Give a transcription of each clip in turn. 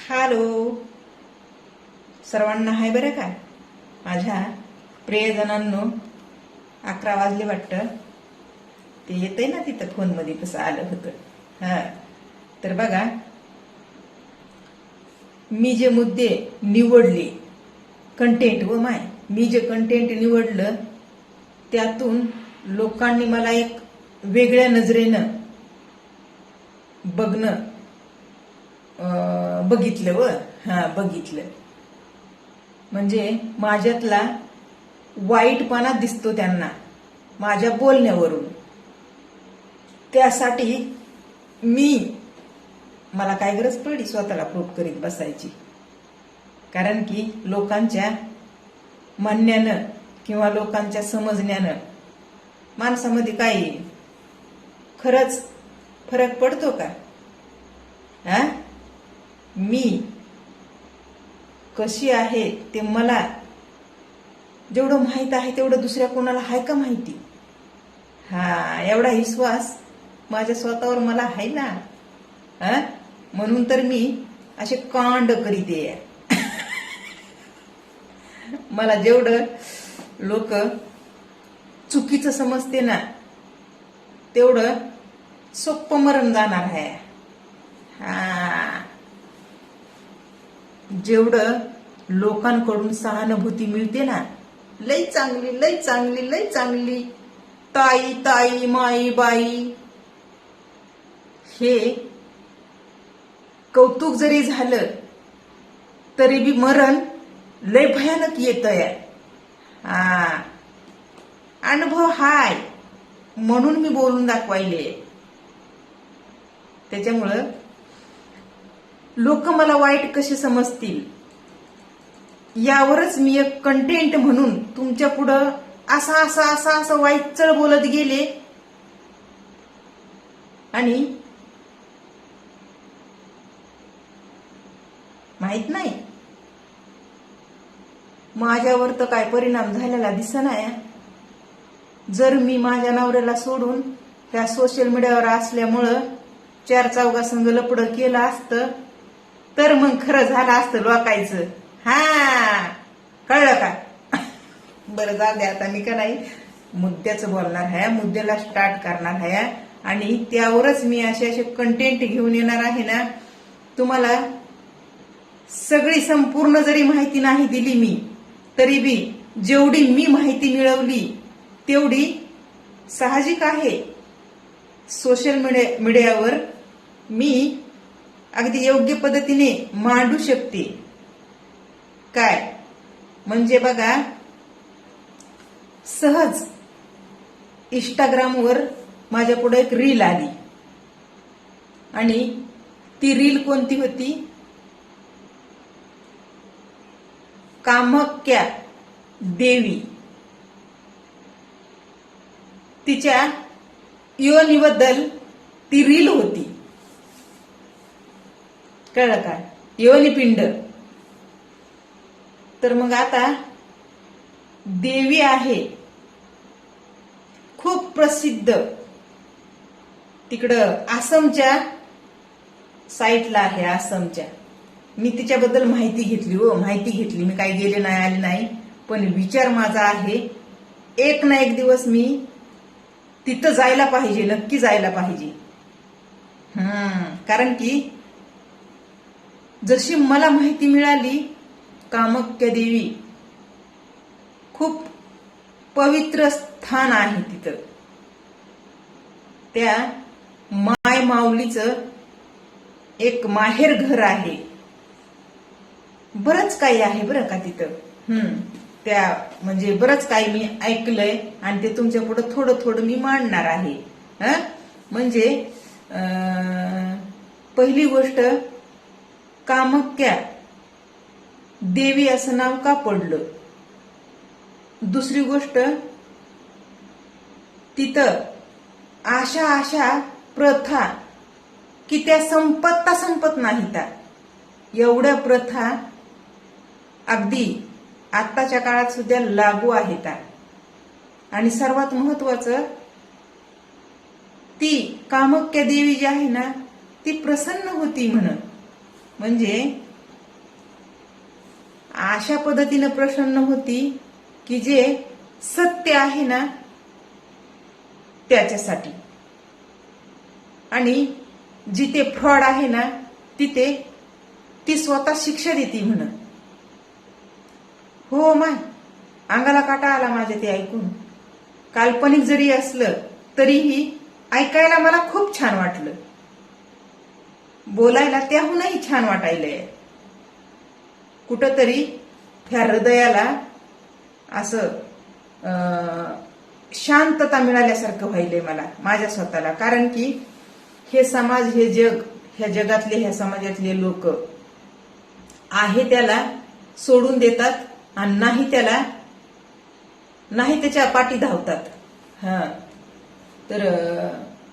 Hello सर्वांना हाय बरं का माझ्या प्रियजनांनो. 11 वाजले वाटतं. ते येतंय ना तिथं फोन मध्ये कसं आलं होतं. हा तर बघा, मी जे मुद्दे निवडले कंटेंट मी जे कंटेंट निवडलं त्यातून लोकांनी मला एक वेगळ्या नजरेनं बघितलं. म्हणजे माझ्यातला वाईटपणा दिसतो त्यांना माझ्या बोलण्यावरून. त्यासाठी मला काय गरज पडली स्वतःला प्रूफ करीत बसायची. कारण की लोकांच्या म्हणण्यानं किंवा लोकांच्या समजण्यानं माणसामध्ये काही खरंच फरक पडतो का? मी कशी आहे ते मला जेवढं माहित आहे तेवढं दुसऱ्या कोणाला आहे का माहिती? एवढा विश्वास माझ्या स्वतःवर मला आहे ना. म्हणून तर मी असे कांड करीते. मला जेवढं लोक चुकीचं समजते ना तेवढं सोपं मरण जाणार आहे. जेवढं लोकांकडून सहानुभूती मिळते ना, लई चांगली लई चांगली लई चांगली, ताई ताई माई बाई, हे कौतुक जरी झालं तरी बी मरण लय भयानक येतंय. अनुभव हाय म्हणून मी बोलून दाखवायले. त्याच्यामुळं लोक मला वाईट कसे समजतील यावरच मी एक कंटेंट म्हणून तुमच्या पुढं असं वाईटचळ बोलत गेले. आणि माहित नाही माझ्यावर तर काय परिणाम झालेला दिसनाय. जर मी माझ्या नवऱ्याला सोडून त्या सोशल मीडियावर असल्यामुळं 4 चौघासंग लपडं केलं असतं तर मग खरं झालं असतं लोकायचं. कळलं का? बरं जाऊ द्या, आता मी का नाही मुद्द्याचं बोलणार आहे, मुद्द्याला स्टार्ट करणार आहे आणि त्यावरच मी असे कंटेंट घेऊन येणार आहे ना. तुम्हाला सगळी संपूर्ण जरी माहिती नाही दिली मी तरी बी जेवढी मी माहिती मिळवली तेवढी साहजिक आहे सोशल मीडियावर मी अगदी योग्य पद्धतीने मांडू शकते. काय म्हणजे बघा, सहज इंस्टाग्रामवर माझ्या पुढे एक रील आली आणि ती रील कोणती होती? कामाख्या देवी, तिच्या योनीबद्दल ती रील होती. कळलं का? योनीपिंड. तर मग आता देवी आहे खूप प्रसिद्ध, तिकडं आसामच्या साईटला आहे. आसामच्या मी तिच्याबद्दल माहिती घेतली. मी काही गेले नाही आले नाही, पण विचार माझा आहे एक ना एक दिवस मी तिथं जायला पाहिजे, नक्की जायला पाहिजे. कारण की जशी मला माहिती मिळाली कामाख्या देवी खूप पवित्र स्थान आहे तिथं. त्या माय माऊलीचं एक माहेर घर आहे. बरंच काही आहे बरं का तिथं. त्या म्हणजे बरंच काही मी ऐकलंय आणि ते तुमच्या पुढे थोडं मी मांडणार आहे. म्हणजे पहिली गोष्ट, कामाख्या देवी असं नाव का पडलं? दुसरी गोष्ट, तिथं अशा प्रथा की त्या संपत नाहीत. एवढ्या प्रथा अगदी आत्ताच्या काळात सुद्धा लागू आहेत. आणि सर्वात महत्वाचं, ती कामाख्या देवी जी आहे ना ती प्रसन्न होती म्हणजे अशा पद्धतीनं प्रसन्न होती की जे सत्य आहे ना त्याच्यासाठी, आणि जिथे फ्रॉड आहे ना तिथे ती स्वतः शिक्षा देते म्हण. हो माय, अंगाला काटा आला माझ्या ते ऐकून. काल्पनिक जरी असलं तरीही ऐकायला मला खूप छान वाटलं, बोलायला त्याहूनही छान वाटायलंय. कुठंतरी ह्या हृदयाला असं शांतता मिळाल्यासारखं व्हायलंय मला माझ्या स्वतःला. कारण की हे समाज, हे जग, ह्या जगातले, ह्या समाजातले लोक आहे त्याला सोडून देतात आणि नाही त्याच्या पाठी धावतात. हा, तर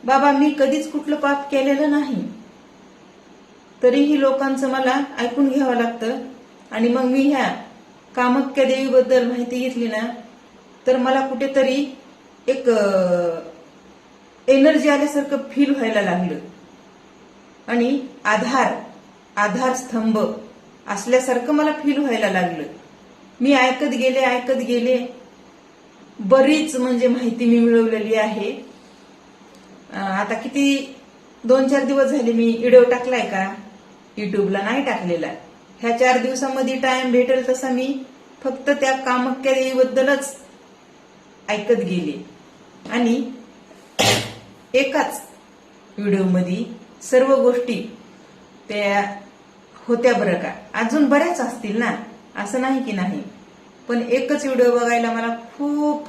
बाबा मी कधीच कुठलं पाप केलेलं नाही, तरीही लोकांचं मला ऐकून घ्यावं लागतं. आणि मग मी ह्या कामाख्या देवीबद्दल माहिती घेतली ना तर मला कुठेतरी एक एनर्जी आल्यासारखं फील व्हायला लागलं आणि आधारस्तंभ असल्यासारखं मला फील व्हायला लागलं. मी ऐकत गेले बरीच म्हणजे माहिती मी मिळवलेली आहे. आता किती 2-4 दिवस झाले मी व्हिडिओ टाकलाय का, युट्यूबला नाही टाकलेला. ह्या 4 दिवसामध्ये टाइम भेटेल तसा मी फक्त त्या कामाख्या देवीबद्दलच ऐकत गेले. आणि एकाच व्हिडिओमध्ये सर्व गोष्टी त्या होत्या बरं का. अजून बऱ्याच असतील ना, असं नाही की नाही, पण एकच व्हिडिओ बघायला मला खूप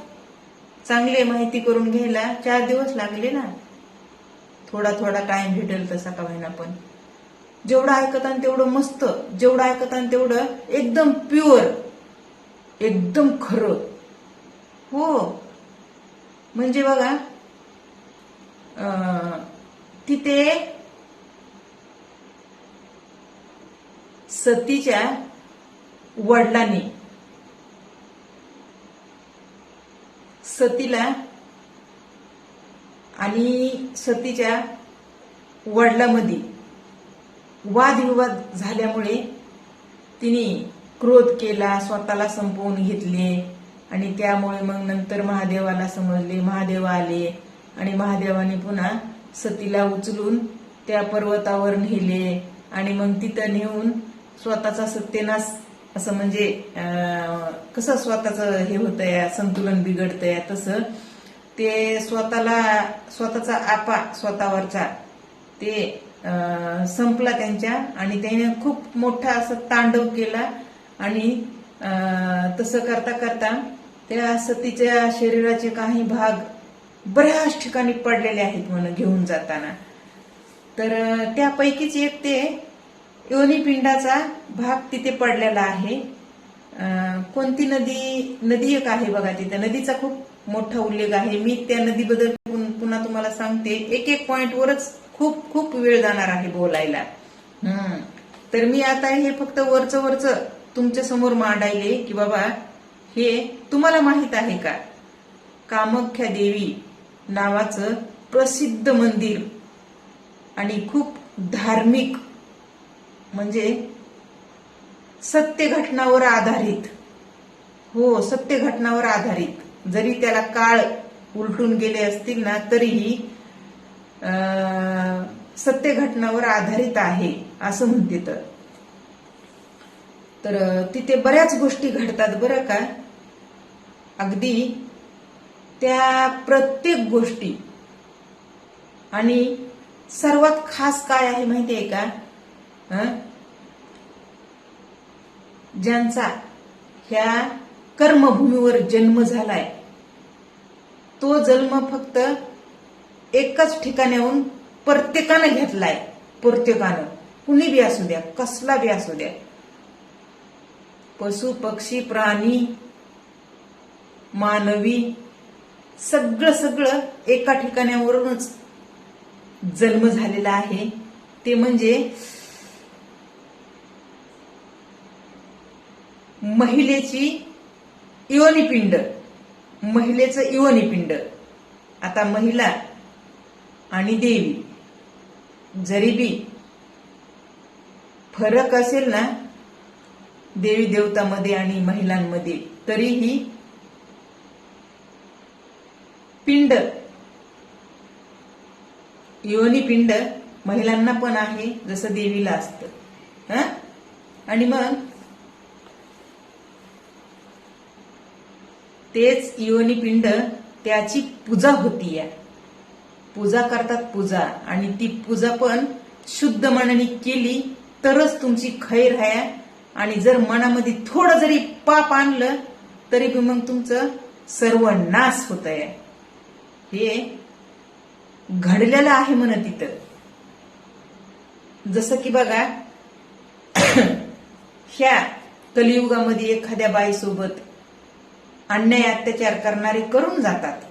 चांगली माहिती करून घ्यायला 4 दिवस लागले ना. थोडा टाइम भेटेल तसा का होईना, पण जेवढं ऐकतान तेवढं मस्त, जेवढं ऐकतान तेवढं एकदम प्युअर, एकदम खरं. हो, म्हणजे बघा तिथे सतीच्या वडिलांनी सतीला आणि सतीच्या वडिलांमध्ये वादविवाद झाल्यामुळे तिने क्रोध केला, स्वतःला संपवून घेतले. आणि त्यामुळे मग नंतर महादेवाला समजले, महादेव आले आणि महादेवाने पुन्हा सतीला उचलून त्या पर्वतावर नेले आणि मग तिथं नेऊन स्वतःचा सत्यानाश, असं म्हणजे कसं स्वतःचं हे होतंय, संतुलन बिघडतंय, तसं ते स्वतःचा आपा स्वतःवरचा ते संपला त्यांच्या. आणि त्याने खूप मोठा असं तांडव केला आणि तसं करता करता त्या सतीच्या शरीराचे काही भाग बऱ्याच ठिकाणी पडलेले आहेत म्हणून घेऊन जाताना. तर त्यापैकीच एक ते योनिपिंडाचा भाग तिथे पडलेला आहे. कोणती नदी एक आहे बघा, तिथे नदीचा खूप मोठा उल्लेख आहे. मी त्या नदीबद्दल पुन्हा तुम्हाला सांगते. एक पॉइंट वरच खूप वेळ जाणार आहे बोलायला. तर मी आता हे फक्त वरच तुमच्या समोर मांडायले की बाबा हे तुम्हाला माहित आहे का, कामाख्या देवी नावाचं प्रसिद्ध मंदिर आणि खूप धार्मिक, म्हणजे सत्य घटनावर आधारित. हो, सत्य घटनावर आधारित. जरी त्याला काळ उलटून गेले असतील ना तरीही सत्य घटनावर आधारित आहे असं म्हणते. तर तिथे बऱ्याच गोष्टी घडतात बरं का. अगदी त्या प्रत्येक गोष्टी. आणि सर्वात खास काय आहे माहितीये का, ज्यांचा ह्या कर्मभूमीवर जन्म झालाय तो जन्म फक्त एकच ठिकाणाहून प्रत्येकानं घेतलाय. प्रत्येकानं, कुणी बी असू द्या, कसला बी असू द्या, पशु पक्षी प्राणी मानवी, सगळं एका ठिकाणावरूनच जन्म झालेला आहे. ते म्हणजे महिलेची योनिपिंड, महिलेचं योनिपिंड. आता महिला आणि देवी जरी बी फरक असेल ना देवी देवतामध्ये आणि महिलांमध्ये, तरीही पिंड, योनी पिंड महिलांना पण आहे, जसं देवीला असतं. आणि मग तेच योनी पिंड, त्याची पूजा होतीये, पूजा करतात पूजा, आणि ती पूजा पण शुद्ध मनाने केली तरच तुमची खैर आहे. आणि जर मनामध्ये थोडं जरी पाप आणलं तरी मग तुमचं सर्वनाश होत आहे. हे घडलेलं आहे म्हण तिथं. जसं की बघा, ह्या कलियुगामध्ये एखाद्या बाईसोबत अन्याय अत्याचार करणारे करून जातात.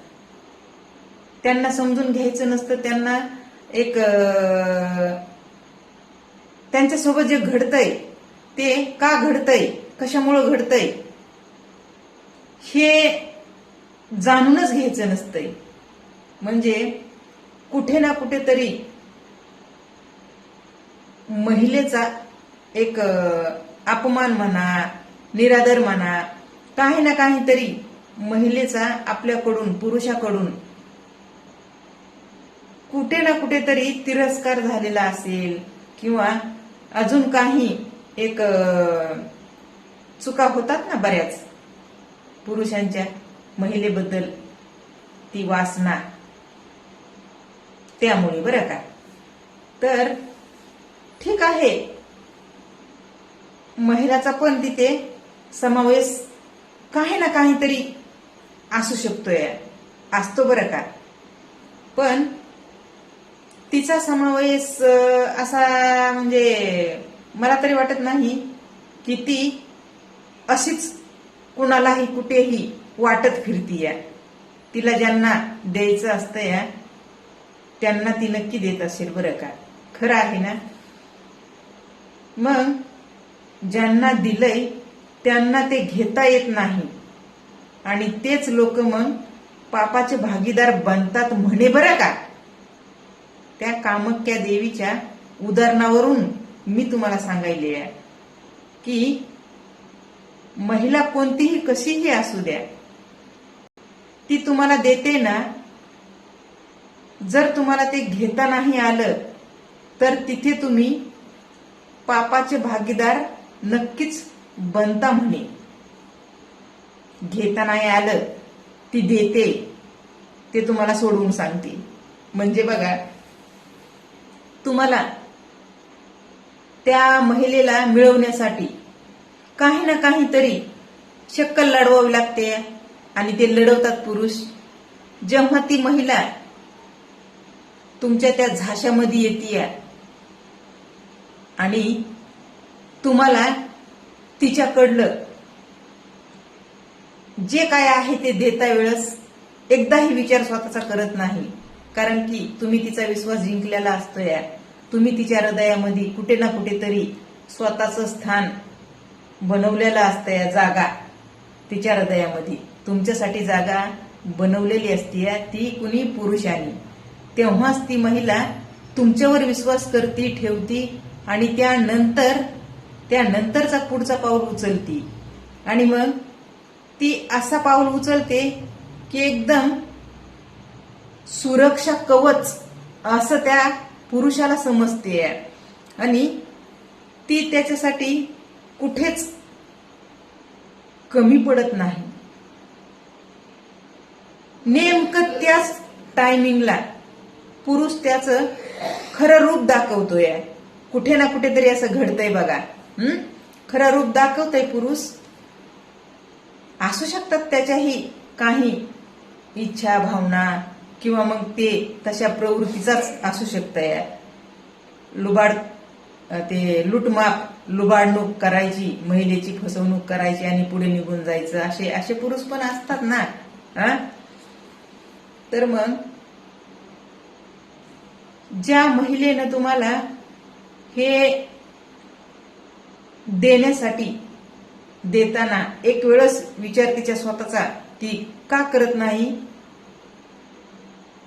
त्यांना समजून घ्यायचं नसतं. त्यांना एक त्यांच्यासोबत जे घडतंय ते का घडतंय, कशामुळं घडतंय हे जाणूनच घ्यायचं नसतंय. म्हणजे कुठे ना कुठेतरी महिलेचा एक अपमान म्हणा, निरादर म्हणा, काही ना काहीतरी महिलेचा आपल्याकडून, पुरुषाकडून कुठे ना कुठेतरी तिरस्कार झालेला असेल, किंवा अजून काही एक चुका होतात ना बऱ्याच पुरुषांच्या महिलेबद्दल, ती वासना, त्यामुळे बरं का. तर ठीक आहे, महिलाचा पण तिथे समावेश काही ना काहीतरी असू शकतोय, असतो बरं का. पण तिचा समावेश असा म्हणजे मला तरी वाटत नाही की ती अशीच कुणालाही कुठेही वाटत फिरतीय. तिला ज्यांना द्यायचं असतं त्यांना ती नक्की देत असेल बरं का. खरं आहे ना. मग ज्यांना दिलंय त्यांना ते घेता येत नाही, आणि तेच लोक मग पापाचे भागीदार बनतात म्हणे बरं का. त्या कामाख्या देवीच्या उदाहरणावरून मी तुम्हाला सांगायले आहे की महिला कोणतीही कशीही असू द्या, ती तुम्हाला देते ना. जर तुम्हाला ते घेता नाही आलं तर तिथे तुम्ही पापाचे भागीदार नक्कीच बनता म्हणे. घेता नाही आलं, ती देते ते तुम्हाला सोडवून सांगते. म्हणजे बघा, तुम्हाला त्या महिलेला मिळवण्यासाठी काही ना काहीतरी शक्कल लढवावी लागते, आणि ते लढवतात पुरुष. जेव्हा ती महिला तुमच्या त्या झाशामध्ये येते आणि तुम्हाला तिच्याकडलं जे काय आहे ते देता वेळेस एकदाही विचार स्वतःचा करत नाही, कारण की तुम्ही तिचा विश्वास जिंकलेला असतोय. तुम्ही तिच्या हृदयामध्ये कुठे ना कुठेतरी स्वतःचं स्थान बनवलेलं असतंय, जागा तिच्या हृदयामध्ये तुमच्यासाठी जागा बनवलेली असते ती कुणी पुरुषांनी. तेव्हाच ती महिला तुमच्यावर विश्वास करती, ठेवती, आणि त्यानंतरचा पुढचा पाऊल उचलती. आणि मग ती असा पाऊल उचलते की एकदम सुरक्षा कवच असं त्या पुरुषाला समजते, आणि ती त्याच्यासाठी कुठेच कमी पडत नाही. नेमकं त्याच टायमिंगला पुरुष त्याचं खरं रूप दाखवतोय. कुठे ना कुठेतरी असं घडतंय बघा. खरं रूप दाखवतोय पुरुष. असू शकतात त्याच्याही काही इच्छा, भावना, किंवा मग ते तशा प्रवृत्तीचाच असू शकतंय. लुटमाप, लुबाडणूक करायची, महिलेची फसवणूक करायची आणि पुढे निघून जायचं, असे पुरुष पण असतात ना. तर मग ज्या महिलेनं तुम्हाला हे देण्यासाठी, देताना एक वेळच विचार तिच्या स्वतःचा ती का करत नाही,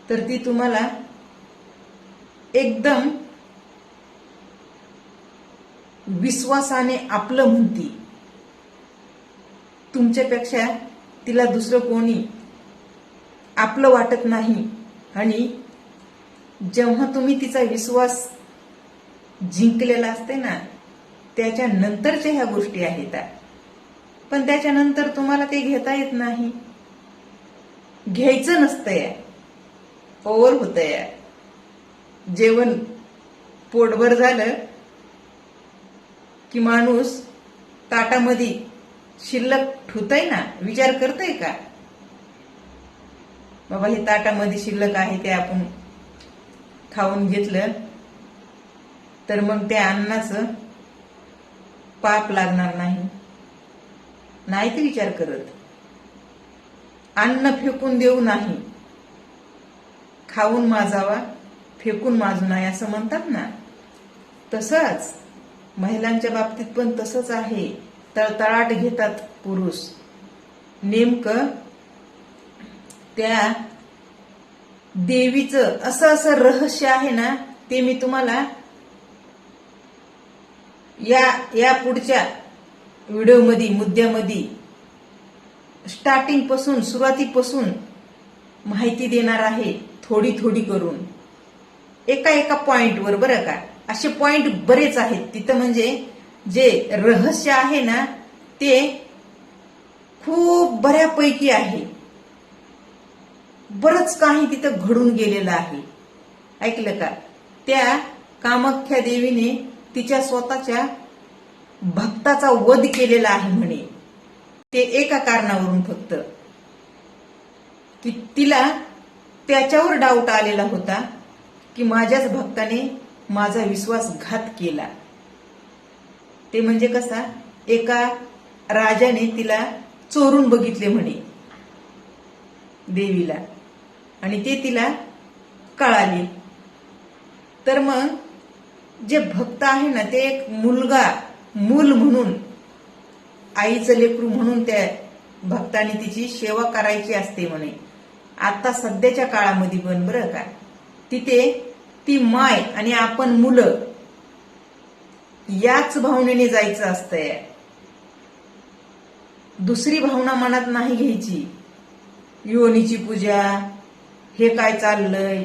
तर ती तुम्हाला एकदम विश्वासाने आपलं म्हणती. तुमच्यापेक्षा तिला दुसरं कोणी आपलं वाटत नाही. आणि जेव्हा तुम्ही तिचा विश्वास जिंकलेला असते ना, त्याच्यानंतरच्या ह्या गोष्टी आहेत. पण त्याच्यानंतर तुम्हाला ते घेता येत नाही. घ्यायचं नसतंय, ओव्हर होतंय. जेवण पोटभर झालं की माणूस ताटामध्ये शिल्लक ठेवतय ना, विचार करतय का बाबा हे ताटामध्ये शिल्लक आहे ते आपण खाऊन घेतलं तर मग त्या अन्नाचं पाप लागणार नाही. नाही ते विचार करत. अन्न फेकून देऊ नाही, खाऊन माजावा फेकून माजू नये असं म्हणतात ना. तसंच महिलांच्या बाबतीत पण तसंच आहे. तळतळाट घेतात पुरुष. नेमकं त्या देवीचं असं असं रहस्य आहे ना, ते मी तुम्हाला या पुढच्या व्हिडिओमध्ये मुद्द्यामध्ये स्टार्टिंग पासून सुरुवातीपासून माहिती देणार आहे, थोडी थोडी करून एका एका पॉइंटवर. बरं का, असे पॉइंट बरेच आहेत तिथं. म्हणजे जे रहस्य आहे ना ते खूप बऱ्यापैकी आहे. बरंच काही तिथं घडून गेलेलं आहे. ऐकलं का? त्या कामाख्या देवीने तिच्या स्वतःच्या भक्ताचा वध केलेला आहे म्हणे. ते एका कारणावरून फक्त की तिला त्याच्यावर डाऊट आलेला होता की माझ्याच भक्ताने माझा विश्वासघात केला. ते म्हणजे कसा, एका राजाने तिला चोरून बघितले म्हणे देवीला, आणि ते तिला कळाले. तर मग जे भक्त आहे ना ते एक मूल म्हणून, आईचं लेकरू म्हणून त्या भक्ताने तिची सेवा करायची असते म्हणे. आता सध्याच्या काळामध्ये पण बरं का, तिथे ती माय आणि आपण मुलं याच भावनेने जायचं असतंय. दुसरी भावना मनात नाही घ्यायची. योनीची पूजा, हे काय चाललंय,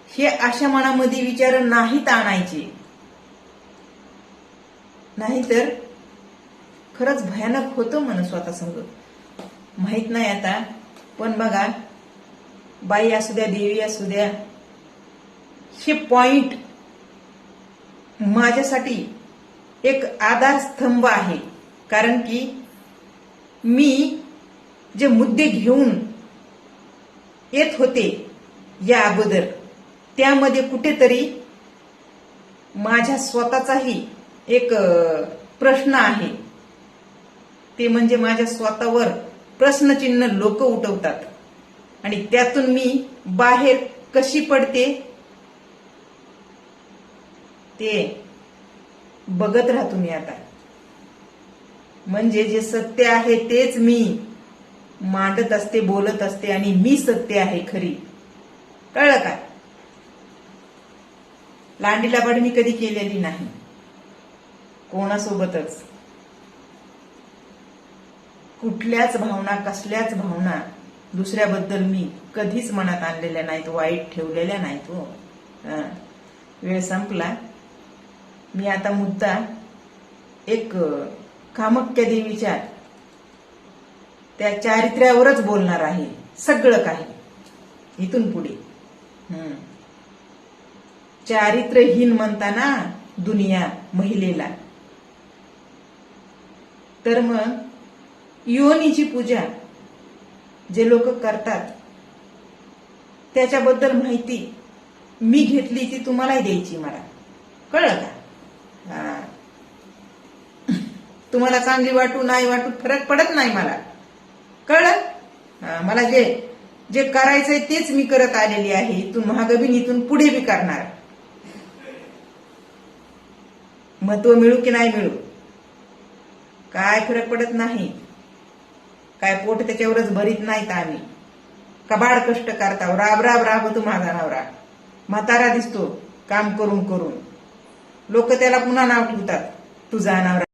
हे अशा मनामध्ये विचार नाहीत आणायचे. नाहीतर खरंच भयानक होतं मन स्वतः संग. माहित नाही आता, पण बघा, बाई असू द्या, देवी असू द्या, हे पॉइंट माझ्यासाठी एक आधारस्तंभ आहे. कारण की मी जे मुद्दे घेऊन येत होते या अगोदर, त्यामध्ये कुठेतरी माझ्या स्वतःचाही एक प्रश्न आहे. ते म्हणजे माझ्या स्वतःवर प्रश्नचिन्ह लोक उठवतात, आणि त्यातून मी बाहेर कशी पडते ते बघत राहतो मी आता. म्हणजे जे सत्य आहे तेच मी मांडत असते, बोलत असते, आणि मी सत्य आहे खरी. कळलं का? लांडीलाबाड मी कधी केलेली नाही कोणासोबतच. कुठल्याच भावना, कसल्याच भावना दुसऱ्याबद्दल मी कधीच मनात आणलेल्या नाहीत, वाईट ठेवलेल्या नाहीत. हो, वेळ संपला. मी आता मुद्दा एक कामाख्या देवीच्या त्या चारित्र्यावरच बोलणार आहे. सगळं काही इथून पुढे. चारित्र्यहीन म्हणताना दुनिया महिलेला. तर मग योनीची पूजा जे लोक करतात त्याच्याबद्दल माहिती मी घेतली, ती तुम्हालाही द्यायची मला. कळलं का? तुम्हाला चांगली वाटू नाही वाटू फरक पडत नाही मला. कळलं? मला जे करायचंय तेच मी करत आलेली आहे. इथून महाग बी, इथून पुढे बी करणार. महत्व मिळू की नाही मिळू काय फरक पडत नाही. काय पोट त्याच्यावरच भरीत नाहीत आम्ही. कबाड कष्ट करता, राब राब राबतो माझा नवरा. म्हातारा दिसतो काम करून करून. लोक त्याला पुन्हा नाव ठेवतात, तुझा नवरा.